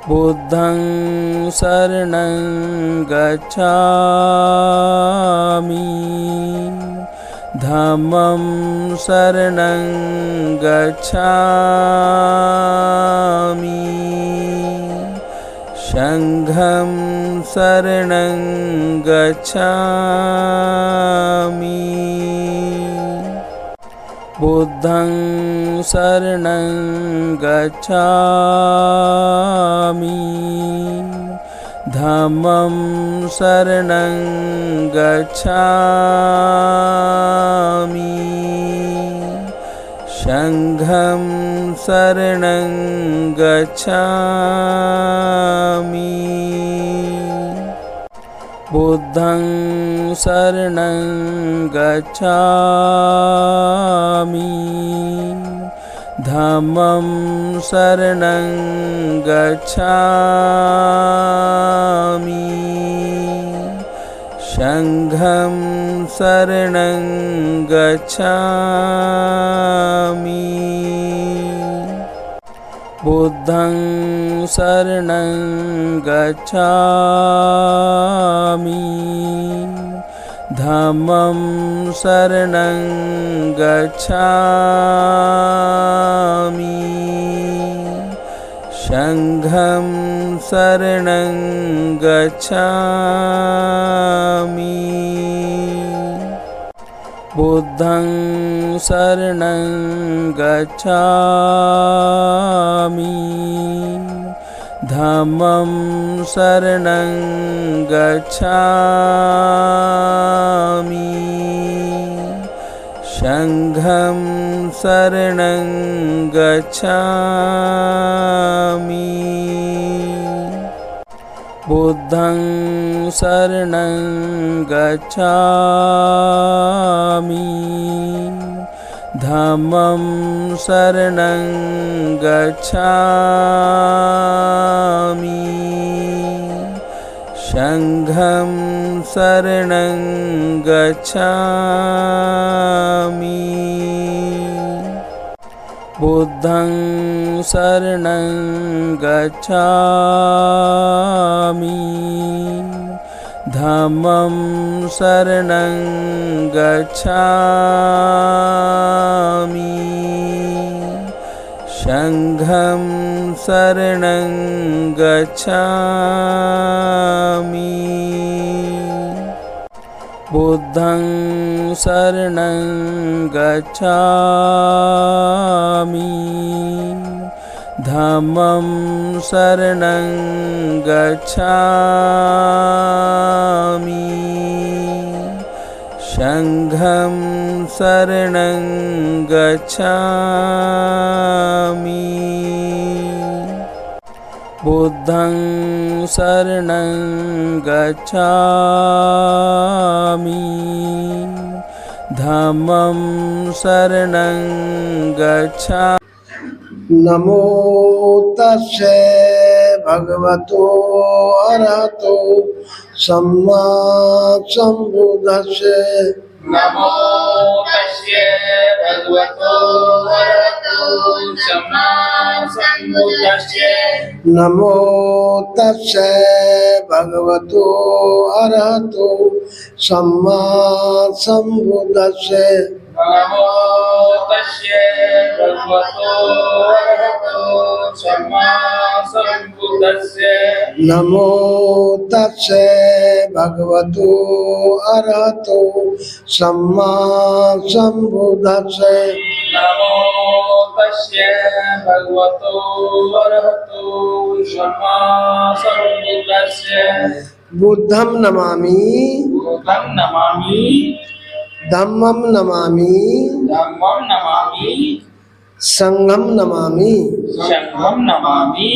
बुद्धं शरणं गच्छामि धम्मं शरणं गच्छामि संघं शरणं गच्छामि बुद्धं शरणं गच्छामि धम्मं शरणं गच्छामि संघं शरणं गच्छामि बुद्धं शरणं गच्छामि धम्मं शरणं गच्छामि संघं शरणं गच्छामि बुद्धं शरणं गच्छामि धम्मं शरणं गच्छामि संघं शरणं गच्छामि बुद्धं शरणं गच्छामि धम्मं शरणं गच्छामि संघं शरणं गच्छामि बुद्धं शरणं गच्छामि धम्मं शरणं गच्छामि संघं शरणं गच्छामि बुद्धं शरणं गच्छामि धम्मं शरणं गच्छामि संघं शरणं गच्छामि बुद्धं शरणं गच्छामि धम्मं शरणं गच्छामि संघं शरणं गच्छामि बुद्धं शरणं गच्छामि धम्मं शरणं गच्छामि। नमो तस्से भगवतो अरहतो सम्मा सम्बुद्धस्से नमो तस्ये भगवतो अरहतो सम्मा सम्बुद्धस्से नमो तस्से भगवतो अरहतो सम्मा सम्बुद्धस्से नमो तस्ये भगवतो अरहतो सम्मा सम्बुद्धस्से नमो तस्से भगवतो अरहतो सम्मा सम्बुद्धस्से नमो तस्ये भगवतो अरहतो सम्मा सम्बुद्धस्से बुद्धं नमामि बुद्धं नमामि धम्मं नमामि धम्मं नमामि संघं नमामि। संघं नमामि।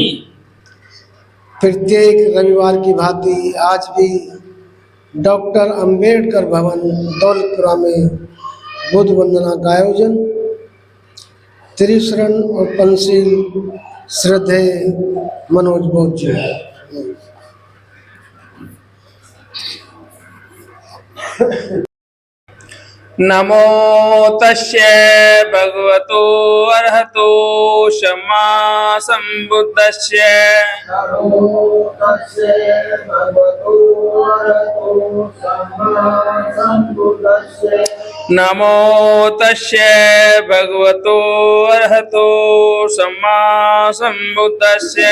प्रत्येक रविवार की भांति आज भी डॉक्टर अंबेडकर भवन दौलतपुरा में बुद्ध वंदना का आयोजन त्रिशरण और पंचशील श्रद्धेय मनोज बौद्ध जी। नमो तस्य भगवतो अरहतो सम्मा सम्बुद्धस्य नमो तस्से भगवतो अरहतो सम्मा सम्बुद्धस्से नमो तस्य भगवतो अरहतो सम्मा सम्बुद्धस्य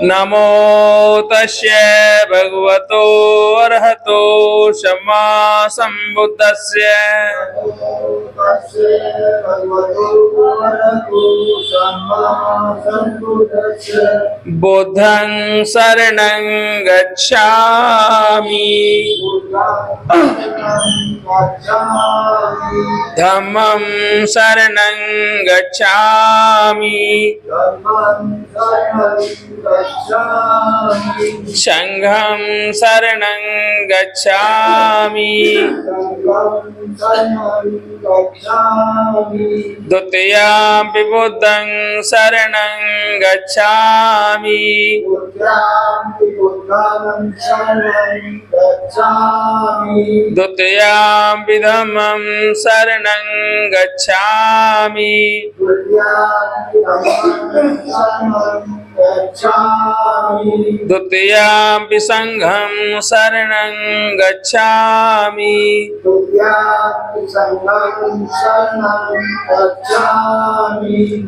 नमो तस्से भगवतो अरहतो सम्मा सम्बुद्धस्से बुद्धं शरणं गच्छामि धम्मं शरणं गच्छामि संघं शरणं गच्छामि द्वितीयं बुद्धं शरणं गच्छामि द्वितीयं धम्मं शरणं गच्छामि द्वितीयं संघं शरणं गच्छामि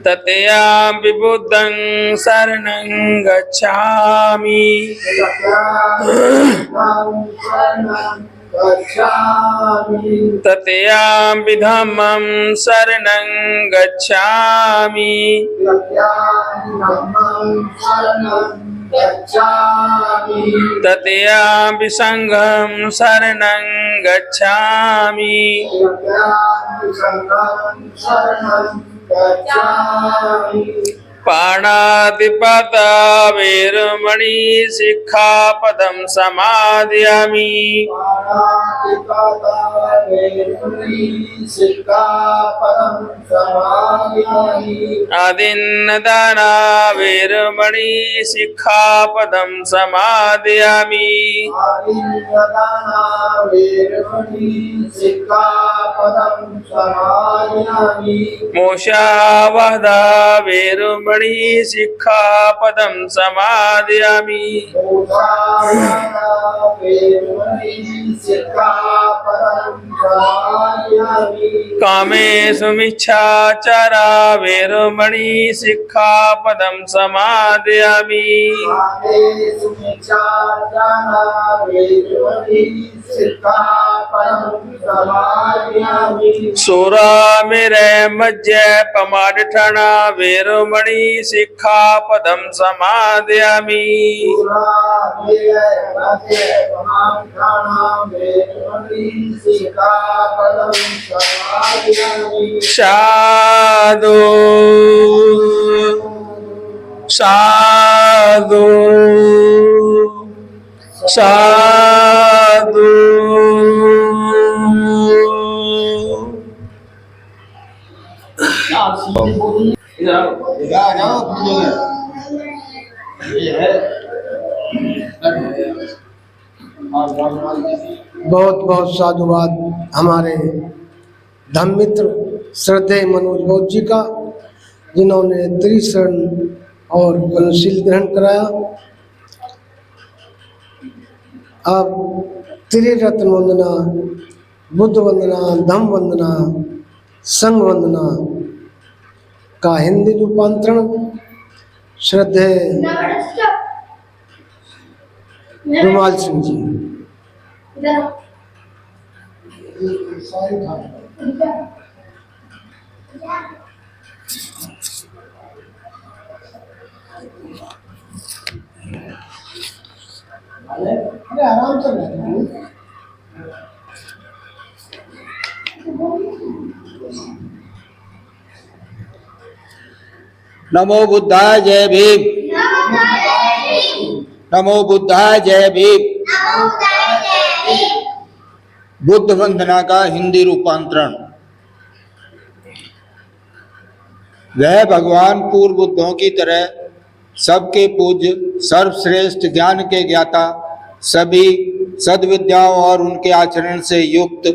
तृतीयं बुद्धं शरणं गच्छामि तृतीयं धम्मं शरणं गच्छामि तृतीयं संघं शरणं गच्छामि पाणातिपाता वेरमणि सिक्खापदं समादयामि आदिन्नदाना वेरमणि सिक्खापदं समादयामि मोक्षावदा वेरमणि सिक्खापदं समादयामि कामेषु मिच्छाचारा वेरमणि सिक्खापदं समादयामि सुरामेरे मज्ज पमाडठना वेरमणि सिक्खापदं समादयामि साधु साधु साधु बहुत बहुत साधुवाद हमारे धम्म मित्र श्रद्धेय मनोज बौद्ध जी का, जिन्होंने त्रिशरण और वनशील ग्रहण कराया। अब त्रिरत्न वंदना, बुद्ध वंदना, धम्म वंदना, संघ वंदना का हिंदी रूपांतरण श्रद्धेय रुमाल सिंह जी। आराम से नमो बुद्धाय जय भीम। नमो बुद्धाय जय भीम। बुद्ध वंदना का हिंदी रूपांतरण। वह भगवान पूर्व बुद्धों की तरह सबके पूज्य, सर्वश्रेष्ठ ज्ञान के ज्ञाता, सभी सद्विद्याओं और उनके आचरण से युक्त,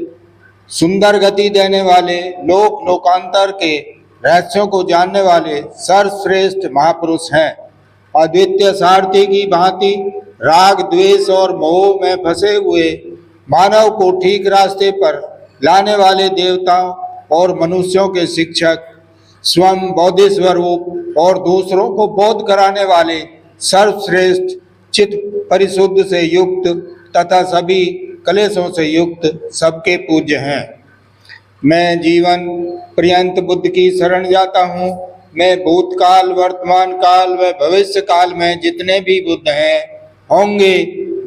सुंदर गति देने वाले, लोक लोकांतर के रहस्यों को जानने वाले सर्वश्रेष्ठ महापुरुष हैं। अद्वितीय सारथी की भांति राग, द्वेष और मोह में फंसे हुए मानव को ठीक रास्ते पर लाने वाले देवताओं और मनुष्यों के शिक्षक, स्वयं बौद्धि स्वरूप और दूसरों को बोध कराने वाले सर्वश्रेष्ठ, चित्त परिशुद्ध से युक्त तथा सभी कलेशों से युक्त सबके पूज्य हैं। मैं जीवन पर्यंत बुद्ध की शरण जाता हूँ। मैं भूतकाल, वर्तमान काल व भविष्य काल में जितने भी बुद्ध हैं होंगे,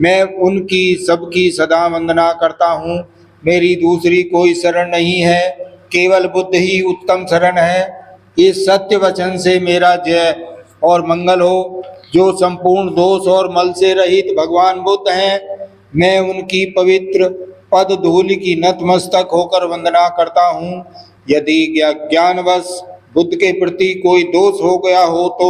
मैं उनकी सबकी सदा वंदना करता हूँ। मेरी दूसरी कोई शरण नहीं है, केवल बुद्ध ही उत्तम शरण है। इस सत्य वचन से मेरा जय और मंगल हो। जो संपूर्ण दोष और मल से रहित भगवान बुद्ध हैं, मैं उनकी पवित्र पद धूलि की नतमस्तक होकर वंदना करता हूँ। यदि ज्ञानवश बुद्ध के प्रति कोई दोष हो गया हो तो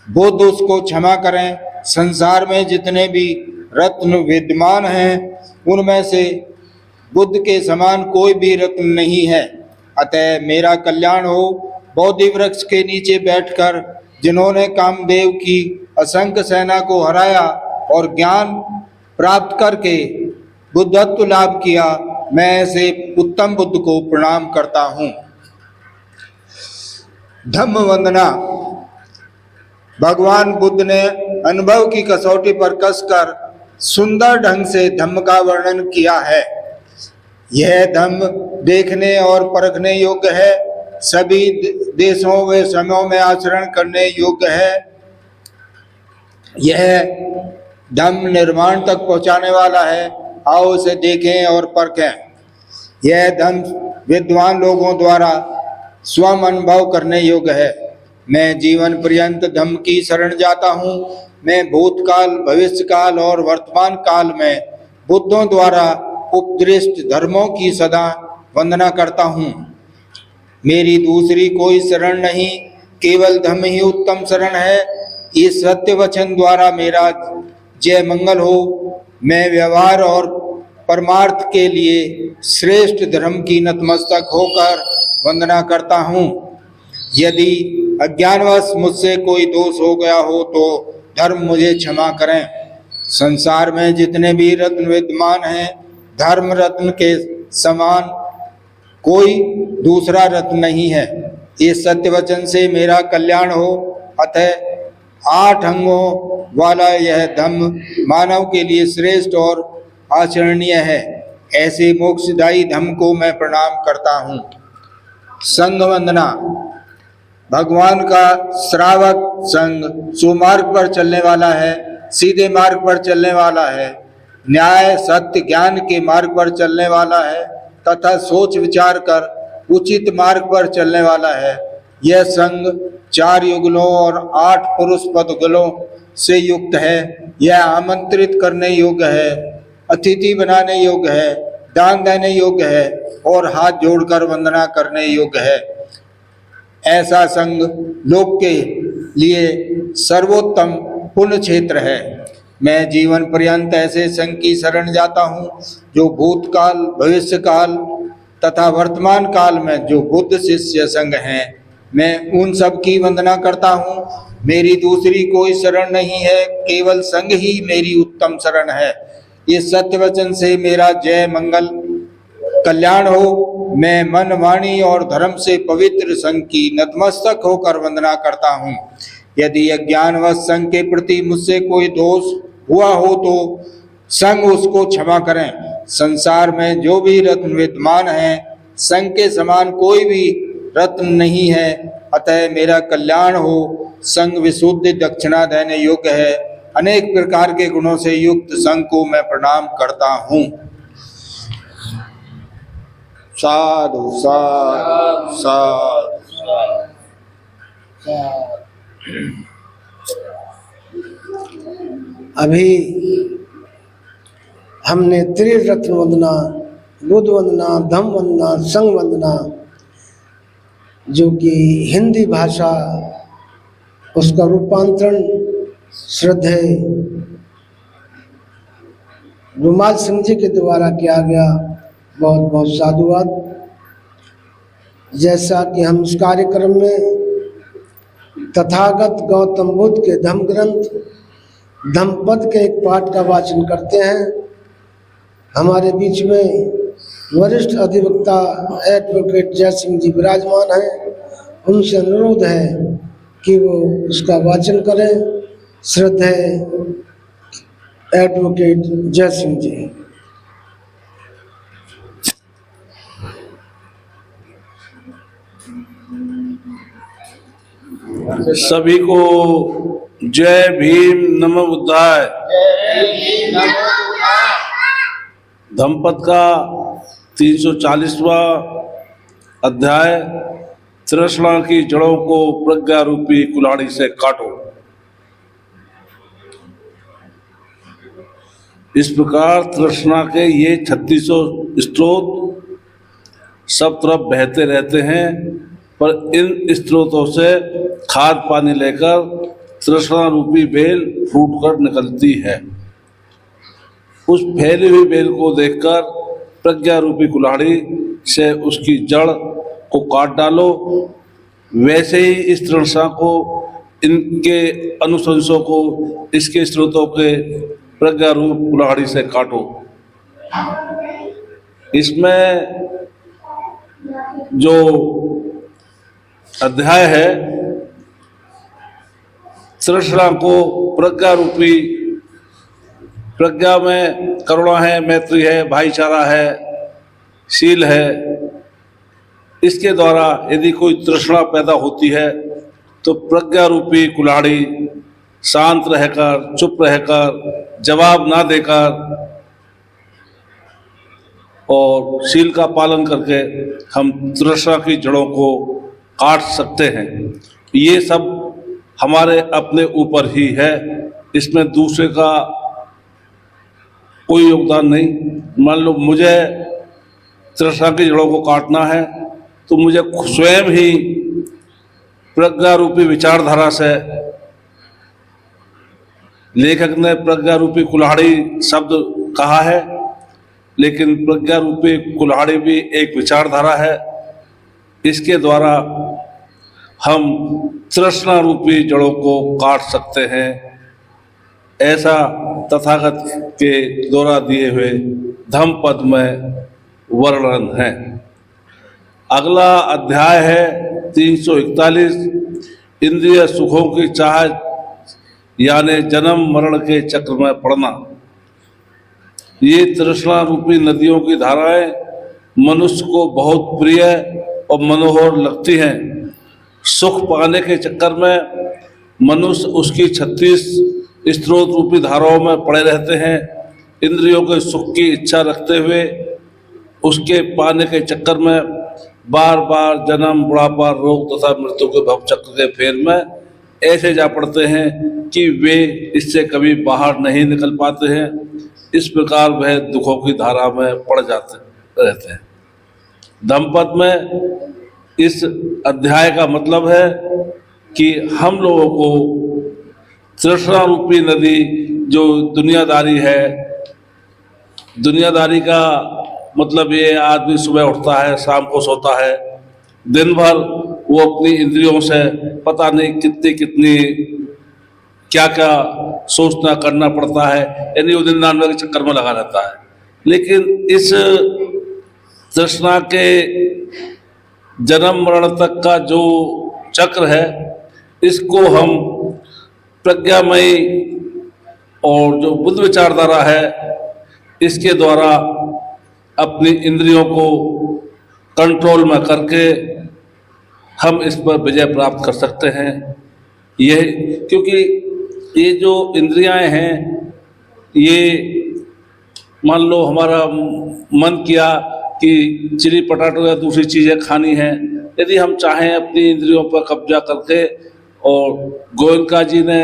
बुद्ध उसको क्षमा करें। संसार में जितने भी रत्न विद्यमान हैं, उनमें से बुद्ध के समान कोई भी रत्न नहीं है। अतः मेरा कल्याण हो। बोधि वृक्ष के नीचे बैठकर जिन्होंने कामदेव की असंख्य सेना को हराया और ज्ञान प्राप्त करके बुद्धत्व लाभ किया, मैं ऐसे उत्तम बुद्ध को प्रणाम करता हूँ। धम्म वंदना। भगवान बुद्ध ने अनुभव की कसौटी पर कसकर सुंदर ढंग से धम्म का वर्णन किया है। यह धम्म देखने और परखने योग्य है, सभी देशों व समयों में आचरण करने योग्य है। यह धम्म निर्माण तक पहुंचाने वाला है। आओ इसे देखें और परखें। यह धम्म विद्वान लोगों द्वारा स्वयं अनुभव करने योग्य है। मैं जीवन पर्यंत धम्म की शरण जाता हूँ। मैं भूतकाल, भविष्य काल और वर्तमान काल में बुद्धों द्वारा उपदृष्ट धर्मों की सदा वंदना करता हूँ। मेरी दूसरी कोई शरण नहीं, केवल धम्म ही उत्तम शरण है। इस सत्य वचन द्वारा मेरा जय मंगल हो। मैं व्यवहार और परमार्थ के लिए श्रेष्ठ धर्म की नतमस्तक होकर वंदना करता हूँ। यदि अज्ञानवश मुझसे कोई दोष हो गया हो तो धर्म मुझे क्षमा करें। संसार में जितने भी रत्न विद्यमान हैं, धर्म रत्न के समान कोई दूसरा रत्न नहीं है। इस सत्य वचन से मेरा कल्याण हो। अतः 8 अंगों वाला यह धम्म मानव के लिए श्रेष्ठ और आचरणीय है। ऐसे मोक्षदायी धम्म को मैं प्रणाम करता हूँ। संघ वंदना। भगवान का श्रावक संघ सुमार्ग पर चलने वाला है, सीधे मार्ग पर चलने वाला है, न्याय, सत्य, ज्ञान के मार्ग पर चलने वाला है तथा सोच विचार कर उचित मार्ग पर चलने वाला है। यह संघ 4 युगलों और 8 पुरुष पदगलों से युक्त है। यह आमंत्रित करने योग्य है, अतिथि बनाने योग्य है, दान देने योग्य है और हाथ जोड़कर वंदना करने योग्य है। ऐसा संघ लोक के लिए सर्वोत्तम पुण्य क्षेत्र है। मैं जीवन पर्यंत ऐसे संघ की शरण जाता हूँ जो भूतकाल, भविष्य काल तथा वर्तमान काल में जो बुद्ध शिष्य संघ हैं, मैं उन सब की वंदना करता हूँ। मेरी दूसरी कोई शरण नहीं है, केवल संघ ही मेरी उत्तम शरण है। इस सत्य वचन से मेरा जय मंगल कल्याण हो। मैं मन, वाणी और धर्म से पवित्र संघ की नतमस्तक होकर वंदना करता हूँ। यदि अज्ञानवश संघ के प्रति मुझसे कोई दोष हुआ हो तो संघ उसको क्षमा करें। संसार में जो भी रत्न विद्यमान है, संघ के समान कोई भी रत्न नहीं है। अतः मेरा कल्याण हो। संघ विशुद्ध दक्षिणा देने योग्य है। अनेक प्रकार के गुणों से युक्त संघ को मैं प्रणाम करता हूँ। साधु साधु साधु। अभी हमने त्रिरत्न वंदना, बुद्ध वंदना, धम्म वंदना, संघ वंदना, जो कि हिंदी भाषा उसका रूपांतरण श्रद्धेय रुमाल सिंह जी के द्वारा किया गया। बहुत बहुत साधुवाद। जैसा कि हम इस कार्यक्रम में तथागत गौतम बुद्ध के धम्म ग्रंथ धम्मपद के एक पाठ का वाचन करते हैं। हमारे बीच में वरिष्ठ अधिवक्ता एडवोकेट जय सिंह जी विराजमान हैं। उनसे अनुरोध है कि वो उसका वाचन करें। श्रद्धेय एडवोकेट जय सिंह जी। सभी को जय भीम नमो बुद्धाय। धम्मपद का 340वां अध्याय, तृष्णा की जड़ों को प्रज्ञा रूपी कुल्हाड़ी से काटो। इस प्रकार तृष्णा के ये 3600 स्रोत सब तरफ बहते रहते हैं, पर इन स्रोतों से खाद पानी लेकर तृष्णा रूपी बेल फूट कर निकलती है। उस फैली हुई बेल को देखकर प्रज्ञा रूपी कुल्हाड़ी से उसकी जड़ को काट डालो। वैसे ही इस तृष्णा को, इनके अनुशंसों को इसके स्रोतों के प्रज्ञा रूप कुल्हाड़ी से काटो। इसमें जो अध्याय है, तृष्णा को प्रज्ञा रूपी, प्रज्ञा में करुणा है, मैत्री है, भाईचारा है, शील है। इसके द्वारा यदि कोई तृष्णा पैदा होती है तो प्रज्ञा रूपी कुल्हाड़ी शांत रहकर, चुप रहकर, जवाब ना देकर और शील का पालन करके हम तृष्णा की जड़ों को काट सकते हैं। ये सब हमारे अपने ऊपर ही है, इसमें दूसरे का कोई योगदान नहीं। मान लो मुझे तृष्णा की जड़ों को काटना है तो मुझे स्वयं ही प्रज्ञा रूपी विचारधारा से, लेखक ने प्रज्ञा रूपी कुल्हाड़ी शब्द कहा है, लेकिन प्रज्ञा रूपी कुल्हाड़ी भी एक विचारधारा है। इसके द्वारा हम तृष्णा रूपी जड़ों को काट सकते हैं। ऐसा तथागत के द्वारा दिए हुए धम्मपद में वर्णन है। अगला अध्याय है 341, इंद्रिय सुखों की चाह यानी जन्म मरण के चक्र में पड़ना। ये तृष्णा रूपी नदियों की धाराएं मनुष्य को बहुत प्रिय और मनोहर लगती हैं। सुख पाने के चक्कर में मनुष्य उसकी 36 स्रोत रूपी धाराओं में पड़े रहते हैं। इंद्रियों के सुख की इच्छा रखते हुए उसके पाने के चक्कर में बार बार जन्म, बुढ़ापा, रोग तथा मृत्यु के भवचक्र के फेर में ऐसे जा पड़ते हैं कि वे इससे कभी बाहर नहीं निकल पाते हैं। इस प्रकार वह दुखों की धारा में पड़ जाते रहते हैं। धम्मपद में इस अध्याय का मतलब है कि हम लोगों को तृष्णा रूपी नदी जो दुनियादारी है, दुनियादारी का मतलब ये आदमी सुबह उठता है, शाम को सोता है, दिन भर वो अपनी इंद्रियों से पता नहीं कितनी क्या क्या सोचना करना पड़ता है, यानी वो 99 के चक्कर में लगा रहता है। लेकिन इस तृष्णा के जन्म मरण तक का जो चक्र है, इसको हम प्रज्ञामयी और जो बुद्ध विचारधारा है, इसके द्वारा अपनी इंद्रियों को कंट्रोल में करके हम इस पर विजय प्राप्त कर सकते हैं। यह क्योंकि ये जो इंद्रियां हैं, ये मान लो हमारा मन किया कि चिली पटाटो या दूसरी चीज़ें खानी हैं, यदि हम चाहें अपनी इंद्रियों पर कब्जा करके, और गोयनका जी ने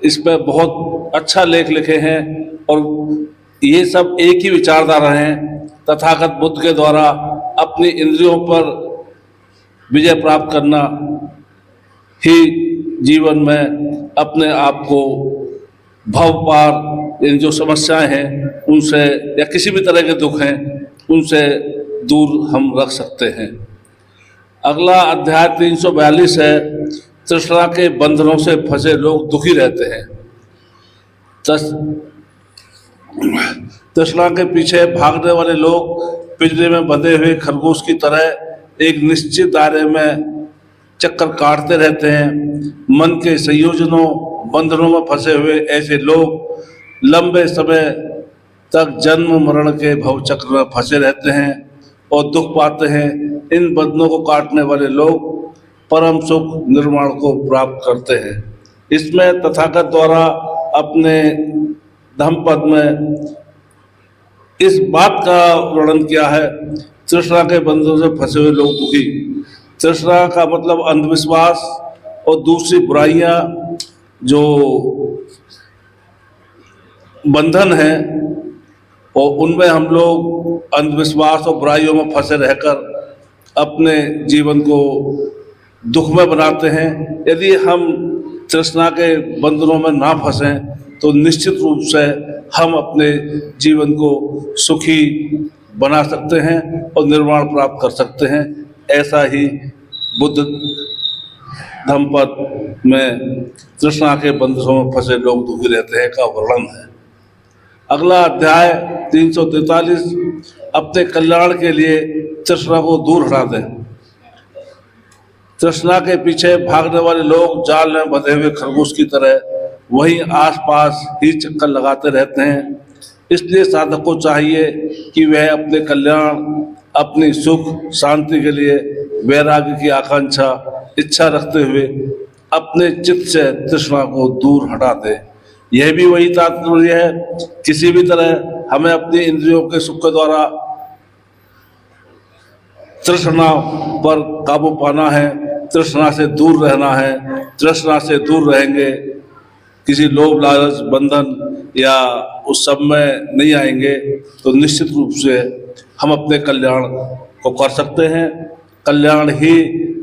इस पर बहुत अच्छा लेख लिखे हैं, और ये सब एक ही विचारधारा हैं। तथागत बुद्ध के द्वारा अपनी इंद्रियों पर विजय प्राप्त करना ही जीवन में अपने आप को भव पार इन जो समस्याएं हैं उनसे या किसी भी तरह के दुख हैं उनसे दूर हम रख सकते हैं। अगला अध्याय 342 है, तृष्णा के बंधनों से फंसे लोग दुखी रहते हैं। तृष्णा के पीछे भागने वाले लोग पिंजरे में बंधे हुए खरगोश की तरह एक निश्चित दायरे में चक्कर काटते रहते हैं। मन के संयोजनों बंधनों में फंसे हुए ऐसे लोग लंबे समय तक जन्म मरण के भव चक्र में फंसे रहते हैं और दुख पाते हैं। इन बंधनों को काटने वाले लोग परम सुख निर्माण को प्राप्त करते हैं। इसमें तथागत द्वारा अपने धम्मपद में इस बात का वर्णन किया है, तृष्णा के बंधनों से फंसे हुए लोग दुखी। तृष्णा का मतलब अंधविश्वास और दूसरी बुराइयां जो बंधन है और उनमें हम लोग अंधविश्वास और बुराइयों में फंसे रहकर अपने जीवन को दुख में बनाते हैं। यदि हम तृष्णा के बंधनों में ना फंसें तो निश्चित रूप से हम अपने जीवन को सुखी बना सकते हैं और निर्वाण प्राप्त कर सकते हैं। ऐसा ही बुद्ध धम्मपद में तृष्णा के बंधनों में फंसे लोग दुखी रहते हैं का वर्णन है। अगला अध्याय 343, अपने कल्याण के लिए तृष्णा को दूर हटा दें। तृष्णा के पीछे भागने वाले लोग जाल में बंधे हुए खरगोश की तरह वहीं आसपास ही चक्कर लगाते रहते हैं। इसलिए साधक को चाहिए कि वह अपने कल्याण, अपनी सुख शांति के लिए वैराग्य की आकांक्षा इच्छा रखते हुए अपने चित्त से तृष्णा को दूर हटा दे। यह भी वही तात्पर्य है, किसी भी तरह हमें अपनी इंद्रियों के सुख के द्वारा तृष्णा पर काबू पाना है, तृष्णा से दूर रहना है। तृष्णा से दूर रहेंगे, किसी लोभ लालच बंधन या उस सब में नहीं आएंगे तो निश्चित रूप से हम अपने कल्याण को कर सकते हैं। कल्याण ही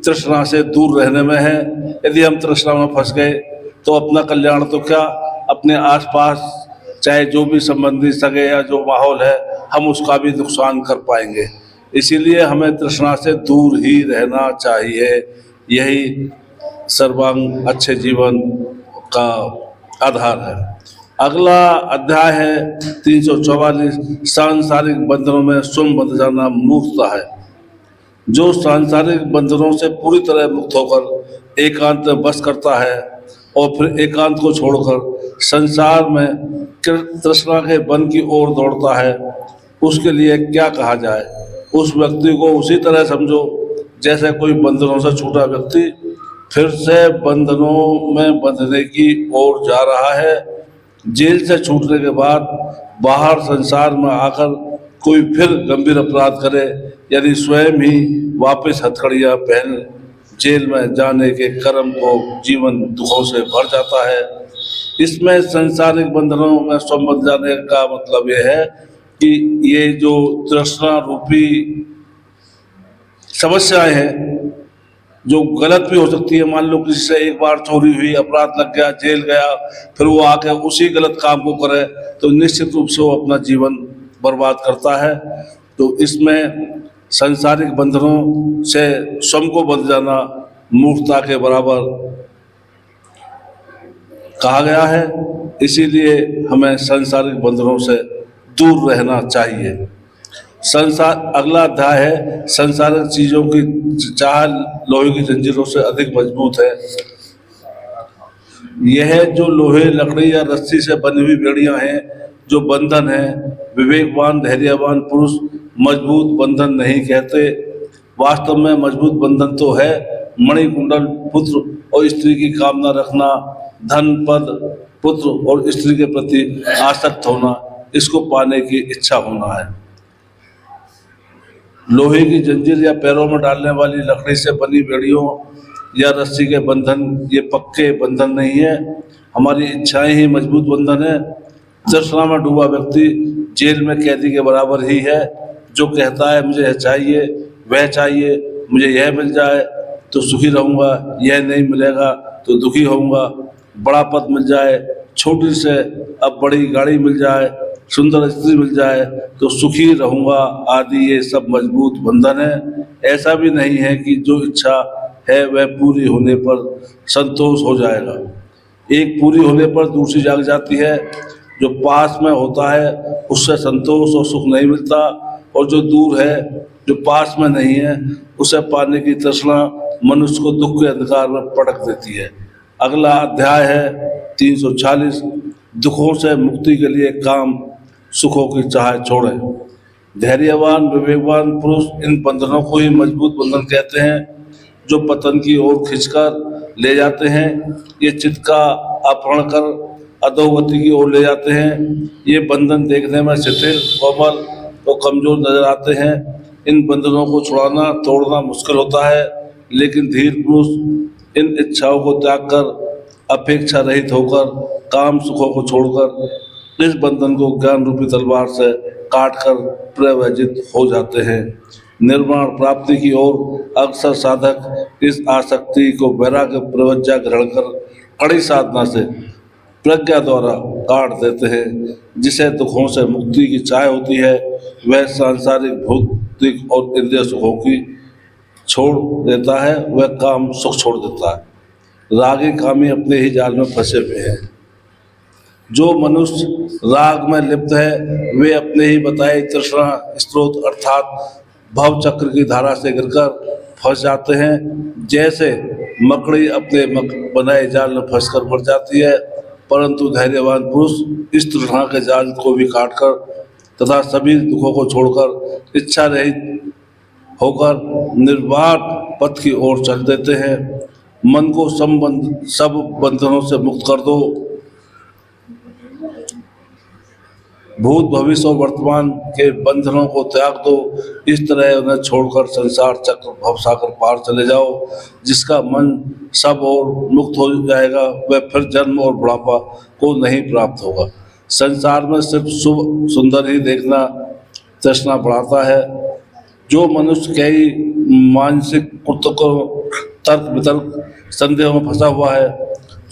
तृष्णा से दूर रहने में है। यदि हम तृष्णा में फंस गए तो अपना कल्याण तो क्या, अपने आसपास चाहे जो भी संबंधी सगे या जो माहौल है हम उसका भी नुकसान कर पाएंगे। इसीलिए हमें तृष्णा से दूर ही रहना चाहिए। यही सर्वांग अच्छे जीवन का आधार है। अगला अध्याय है 344, सांसारिक बंधनों में स्वयं बंध जाना मूर्खता है। जो सांसारिक बंधनों से पूरी तरह मुक्त होकर एकांत में बस करता है और फिर एकांत को छोड़कर संसार में तृष्णा के बंध की ओर दौड़ता है, उसके लिए क्या कहा जाए। उस व्यक्ति को उसी तरह समझो जैसे कोई बंधनों से छूटा व्यक्ति फिर से बंधनों में बंधने की ओर जा रहा है। जेल से छूटने के बाद बाहर संसार में आकर कोई फिर गंभीर अपराध करे, यानी स्वयं ही वापस हथकड़ियां पहन जेल में जाने के कर्म को जीवन दुखों से भर जाता है। इसमें सांसारिक बंधनों में स्वयं बंध जाने का मतलब यह है कि ये जो तृष्णा रूपी समस्याएं हैं जो गलत भी हो सकती है। मान लो किसी से एक बार चोरी हुई, अपराध लग गया, जेल गया, फिर वो आके उसी गलत काम को करे तो निश्चित रूप से वो अपना जीवन बर्बाद करता है। तो इसमें सांसारिक बंधनों से स्वयं को बंध जाना मूर्खता के बराबर कहा गया है। इसीलिए हमें सांसारिक बंधनों से दूर रहना चाहिए। संसार अगला अध्याय है, सांसारिक चीजों की चाह लोहे की जंजीरों से अधिक मजबूत है। यह जो लोहे, लकड़ी या रस्सी से बनी हुई बेड़ियां हैं, जो बंधन है, विवेकवान धैर्यवान पुरुष मजबूत बंधन नहीं कहते। वास्तव में मजबूत बंधन तो है मणिकुंडल, पुत्र और स्त्री की कामना रखना, धन, पद, पुत्र और स्त्री के प्रति आसक्त होना, इसको पाने की इच्छा होना है। लोहे की जंजीर या पैरों में डालने वाली लकड़ी से बनी बेड़ियों या रस्सी के बंधन ये पक्के बंधन नहीं है, हमारी इच्छाएं ही मजबूत बंधन है। तृष्णा में डूबा व्यक्ति जेल में कैदी के बराबर ही है, जो कहता है मुझे यह चाहिए, वह चाहिए, मुझे यह मिल जाए, तो सुखी रहूँगा, यह नहीं मिलेगा तो दुखी होऊंगा। बड़ा पद मिल जाए, छोटी से अब बड़ी गाड़ी मिल जाए, सुंदर स्त्री मिल जाए तो सुखी रहूँगा आदि ये सब मजबूत बंधन है। ऐसा भी नहीं है कि जो इच्छा है वह पूरी होने पर संतोष हो जाएगा। एक पूरी होने पर दूसरी जाग जाती है। जो पास में होता है उससे संतोष और सुख नहीं मिलता, और जो दूर है, जो पास में नहीं है, उसे पाने की तृष्णा मनुष्य को दुख के अंधकार में पटक देती है। अगला अध्याय है 346, दुखों से मुक्ति के लिए काम सुखों की चाह छोड़े। धैर्यवान विवेकवान पुरुष इन बंधनों को ही मजबूत बंधन कहते हैं, जो पतन की ओर खींचकर ले जाते हैं। ये चित्त का अपहरण कर अधोगति की ओर ले जाते हैं। ये बंधन देखने में शिथिल, कोमल और कमजोर नजर आते हैं। इन बंधनों को छुड़ाना, तोड़ना मुश्किल होता है, लेकिन धीर पुरुष इन इच्छाओं को त्याग कर अपेक्षा रहित होकर काम सुखों को छोड़कर इस बंधन को ज्ञान रूपी तलवार से काट कर प्रवजित हो जाते हैं। निर्वाण प्राप्ति की ओर अक्सर साधक इस आसक्ति को वैराग्य प्रवज्जा ग्रहण कर कड़ी साधना से प्रज्ञा द्वारा काट देते हैं। जिसे दुखों से मुक्ति की चाह होती है वह सांसारिक भौतिक और इंद्रिय सुखों की छोड़ देता है, वह काम सुख छोड़ देता है। रागी कामी अपने ही जाल में फंसे हुए हैं। जो मनुष्य राग में लिप्त है वे अपने ही बताए तृष्णा स्रोत अर्थात भव चक्र की धारा से गिरकर फंस जाते हैं। जैसे मकड़ी अपने बनाए जाल में फंसकर मर जाती है, परंतु धैर्यवान पुरुष इस तृष्णा के जाल को भी काटकर तथा सभी दुखों को छोड़कर इच्छा रहित होकर निर्वाण पथ की ओर चल देते हैं। मन को सब बंधनों से मुक्त कर दो। भूत भविष्य और वर्तमान के बंधनों को त्याग दो। इस तरह उन्हें छोड़कर संसार चक्र भवसागर पार चले जाओ। जिसका मन सब और मुक्त हो जाएगा वह फिर जन्म और बुढ़ापा को नहीं प्राप्त होगा। संसार में सिर्फ शुभ सुंदर ही देखना तृष्णा बढ़ाता है। जो मनुष्य कई मानसिक कुतर्कों तर्क वितर्क संदेह में फंसा हुआ है,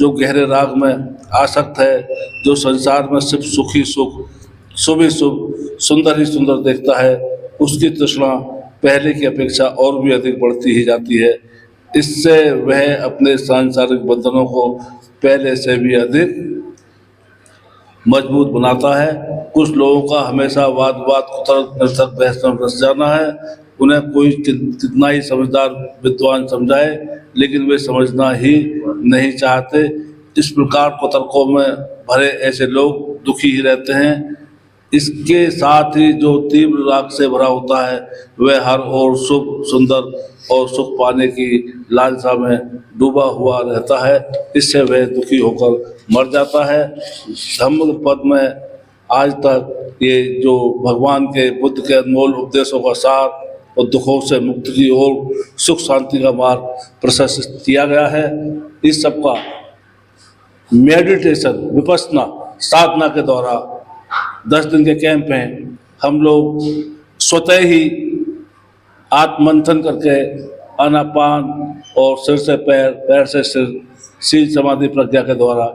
जो गहरे राग में आसक्त है, जो संसार में सिर्फ सुखी सुख शुभ ही शुभ सुंदर ही सुंदर देखता है, उसकी तृष्णा पहले की अपेक्षा और भी अधिक बढ़ती ही जाती है। इससे वह अपने सांसारिक बंधनों को पहले से भी अधिक मजबूत बनाता है। कुछ लोगों का हमेशा वाद कुतर्क निरर्थक बहस में फंस जाना है। उन्हें कोई कितना ही समझदार विद्वान समझाए, लेकिन वे समझना ही नहीं चाहते। इस प्रकार कुतर्कों में भरे ऐसे लोग दुखी ही रहते हैं। इसके साथ ही जो तीव्र राग से भरा होता है वह हर ओर शुभ सुंदर और सुख पाने की लालसा में डूबा हुआ रहता है। इससे वह दुखी होकर मर जाता है। धम्म पद में आज तक ये जो भगवान के बुद्ध के अनमोल उपदेशों का सार और दुखों से मुक्ति की ओर सुख शांति का मार्ग प्रशस्त किया गया है। इस सब का मेडिटेशन विपස්සना साधना के द्वारा 10 दिन के कैंप में हम लोग स्वतः ही आत्मंथन करके आनापान और सिर से पैर, पैर से सिर, शील समाधि प्रज्ञा के द्वारा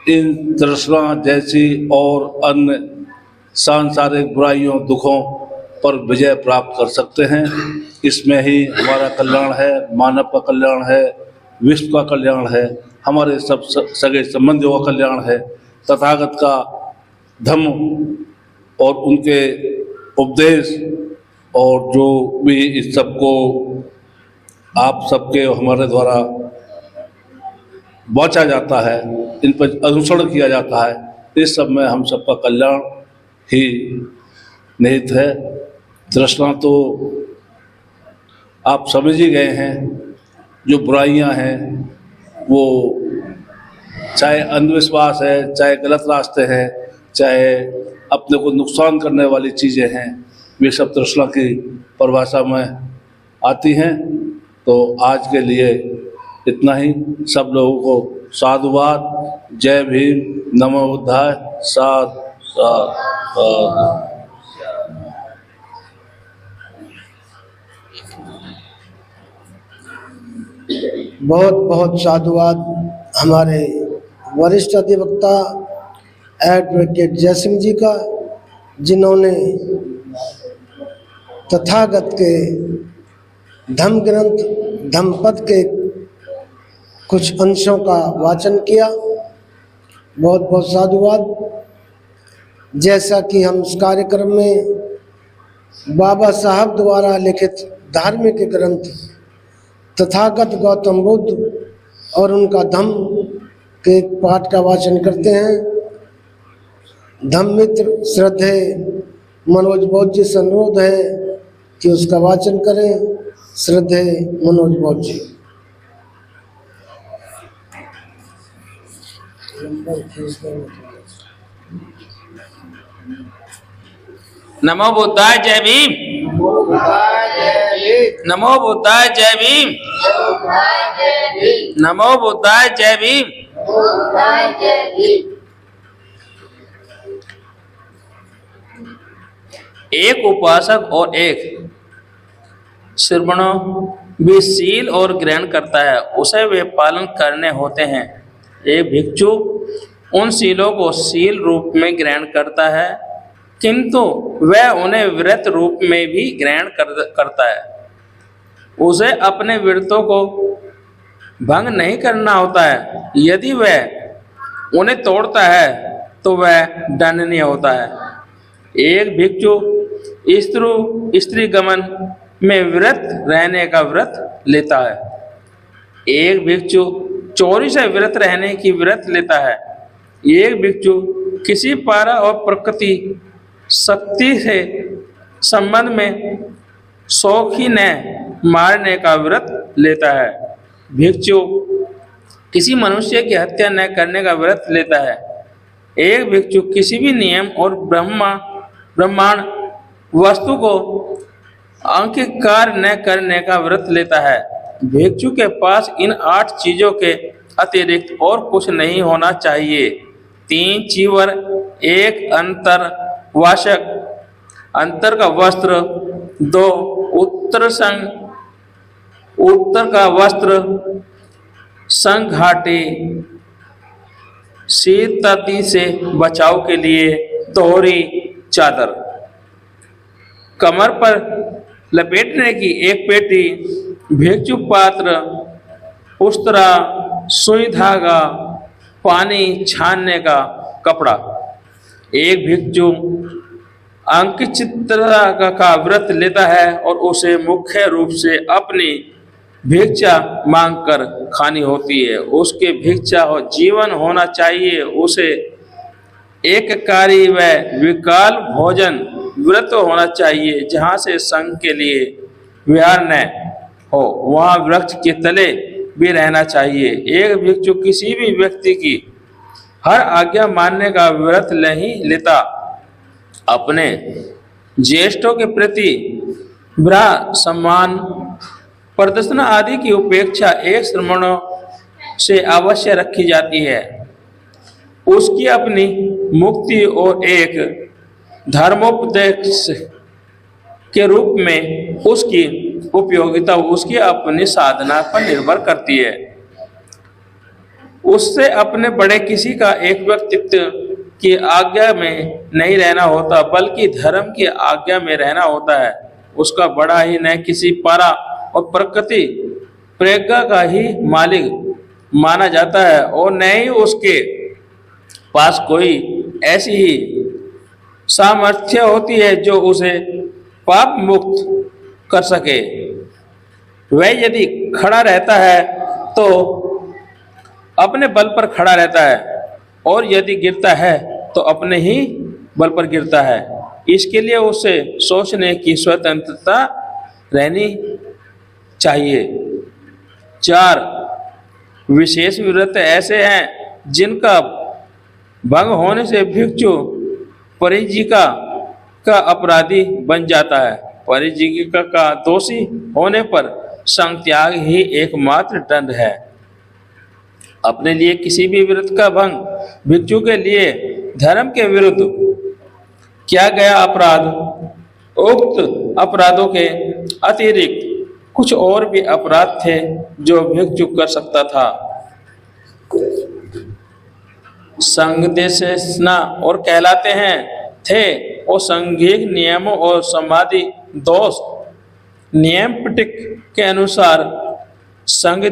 इन तृष्णा जैसी और अन्य सांसारिक बुराइयों दुखों पर विजय प्राप्त कर सकते हैं। इसमें ही हमारा कल्याण है, मानव का कल्याण है, विश्व का कल्याण है, हमारे सब सगे संबंधियों का कल्याण है। तथागत का धम्म और उनके उपदेश और जो भी इस सब को आप सबके हमारे द्वारा बांटा जाता है, इन पर अनुसरण किया जाता है, इस सब में हम सबका कल्याण ही निहित है। तृष्णा तो आप समझ ही गए हैं। जो बुराइयां हैं वो चाहे अंधविश्वास है, चाहे गलत रास्ते हैं, चाहे अपने को नुकसान करने वाली चीज़ें हैं, वे सब तृष्णा की परिभाषा में आती हैं। तो आज के लिए इतना ही। सब लोगों को साधुवाद। जय भीम। नमो बुद्धाय। साध साध साध। बहुत बहुत साधुवाद हमारे वरिष्ठ अधिवक्ता एडवोकेट जयसिंह जी का, जिन्होंने तथागत के धम्म ग्रंथ धम्मपद के कुछ अंशों का वाचन किया। बहुत बहुत साधुवाद। जैसा कि हम इस कार्यक्रम में बाबा साहब द्वारा लिखित धार्मिक ग्रंथ तथागत गौतम बुद्ध और उनका धम्म के पाठ का वाचन करते हैं। धम्म मित्र श्रद्धेय मनोज बौद्ध जी से अनुरोध है कि उसका वाचन करें। श्रद्धेय मनोज बौद्ध जी। नमो बुद्धाय जय भीम। नमो बुद्धाय जय भीम। नमो बुद्धाय जय भीम। एक उपासक और एक श्रमणों भी शील और ग्रहण करता है, उसे वे पालन करने होते हैं। एक भिक्षु उन शीलों को शील रूप में ग्रहण करता है, किंतु वह उन्हें व्रत रूप में भी ग्रहण करता है। उसे अपने व्रतों को भंग नहीं करना होता है। यदि वह उन्हें तोड़ता है तो वह दंडनीय होता है। एक भिक्षु स्त्री गमन में व्रत रहने का व्रत लेता है। एक भिक्षु चोरी से व्रत रहने की व्रत लेता है। एक भिक्षु किसी पारा और प्रकृति शक्ति से संबंध में शौकीन मारने का व्रत लेता है। भिक्षु किसी मनुष्य की हत्या न करने का व्रत लेता है। एक भिक्षु किसी भी नियम और ब्रह्मांड वस्तु को अंगीकार न करने का व्रत लेता है। भिक्षु के पास इन 8 चीजों के अतिरिक्त और कुछ नहीं होना चाहिए। 3 चीवर, 1 अंतर वाशक, अंतर का वस्त्र, 2 उत्तर का वस्त्र, संघाटी, शीतति से बचाव के लिए दोहरी चादर, कमर पर लपेटने की एक पेटी, भिक्षु पात्र, उस्तरा, सुई धागा, पानी छानने का कपड़ा। एक भिक्षु अंकचित्रता का व्रत लेता है और उसे मुख्य रूप से अपनी भिक्षा मांगकर खानी होती है। उसके भिक्षा हो जीवन होना चाहिए। उसे एककारी व विकाल भोजन व्रत होना चाहिए। जहाँ से संघ के लिए विहार न हो, वहाँ वृक्ष के तले भी रहना चाहिए। एक भिक्षु किसी भी व्यक्ति की हर आज्ञा मानने का व्रत नहीं लेता। अपने ज्येष्ठों के प्रति ब्राह् सम्मान, प्रदर्शन आदि की उपेक्षा एक श्रमणों से अवश्य रखी जाती है। उसकी अपनी मुक्ति और एक धर्मोपदेश के रूप में उसकी उपयोगिता उसकी अपनी साधना पर निर्भर करती है। उससे अपने बड़े किसी का एक व्यक्तित्व की आज्ञा में नहीं रहना होता, बल्कि धर्म की आज्ञा में रहना होता है। उसका बड़ा ही न किसी पारा और प्रकृति प्रज्ञा का ही मालिक माना जाता है और न ही उसके पास कोई ऐसी ही सामर्थ्य होती है जो उसे पाप मुक्त कर सके। वह यदि खड़ा रहता है तो अपने बल पर खड़ा रहता है और यदि गिरता है तो अपने ही बल पर गिरता है। इसके लिए उसे सोचने की स्वतंत्रता रहनी चाहिए। 4 विशेष व्रत ऐसे हैं जिनका भंग होने से भिक्षु परिजीविका का अपराधी बन जाता है। परिजीविका का दोषी होने पर संघ त्याग ही एकमात्र दंड है। अपने लिए किसी भी व्रत का भंग भिक्षु के लिए धर्म के विरुद्ध किया गया अपराध, उक्त अपराधों के अतिरिक्त कुछ और भी अपराध थे जो भिक्षु कर सकता था। संगदेशना और कहलाते हैं थे और संघिक नियमों और समाधि दोष नियम पिटक के अनुसार संघ